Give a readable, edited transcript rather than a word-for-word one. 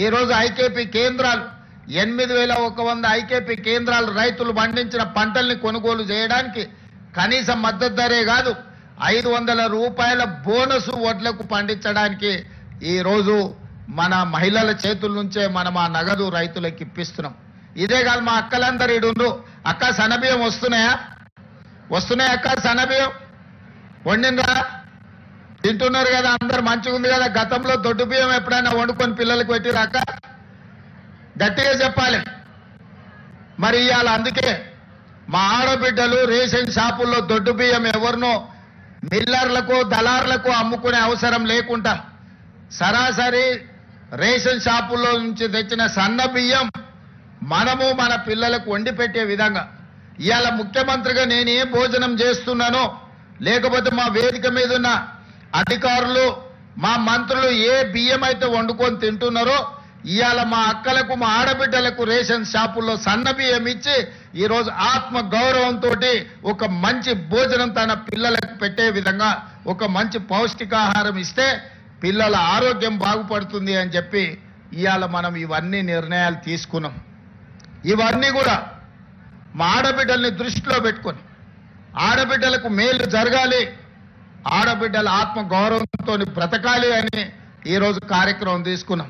ఈరోజు ఐకేపీ కేంద్రాలు 8100 ఐకేపీ కేంద్రాలు రైతులు పండించిన పంటల్ని కొనుగోలు చేయడానికి కనీస మద్దతు ధరే కాదు 500 రూపాయల బోనస్ వడ్లకు పండించడానికి ఈరోజు మన మహిళల చేతుల నుంచే మనం ఆ నగదు రైతులకు ఇప్పిస్తున్నాం. ఇదే కాదు మా అక్కలందరూ ఇడుండ్రు. అక్క సన్నబియ్యం వస్తున్నాయా? అక్క సన్నబియ్యం వండినరా? తింటున్నారు కదా, అందరు మంచిగా ఉంది కదా. గతంలో దొడ్డు బియ్యం ఎప్పుడైనా వండుకొని పిల్లలకు పెట్టిరాక? గట్టిగా చెప్పాలి. మరి ఇవాళ అందుకే మా ఆడబిడ్డలు రేషన్ షాపుల్లో దొడ్డు బియ్యం ఎవరినో మిల్లర్లకు దళార్లకు అమ్ముకునే అవసరం లేకుండా సరాసరి రేషన్ షాపుల్లో నుంచి తెచ్చిన సన్న బియ్యం మనము మన పిల్లలకు వండి పెట్టే విధంగా ఇవాళ ముఖ్యమంత్రిగా నేను ఏ భోజనం చేస్తున్నానో, లేకపోతే మా వేదిక మీద ఉన్న అధికారులు మా మంత్రులు ఏ బియ్యం అయితే వండుకొని తింటున్నారో ఇవాళ మా అక్కలకు మా ఆడబిడ్డలకు రేషన్ షాపుల్లో సన్న బియ్యం ఇచ్చి ఈరోజు ఆత్మ గౌరవంతో ఒక మంచి భోజనం తన పిల్లలకు పెట్టే విధంగా ఒక మంచి పౌష్టికాహారం ఇస్తే పిల్లల ఆరోగ్యం బాగుపడుతుంది అని చెప్పి ఇవాళ మనం ఇవన్నీ నిర్ణయాలు తీసుకున్నాం. ఇవన్నీ కూడా మా ఆడబిడ్డల్ని దృష్టిలో పెట్టుకొని ఆడబిడ్డలకు మేలు జరగాలి, ఆడబిడ్డల ఆత్మ గౌరవంతో బ్రతకాలి అని ఈరోజు కార్యక్రమం తీసుకున్నాం.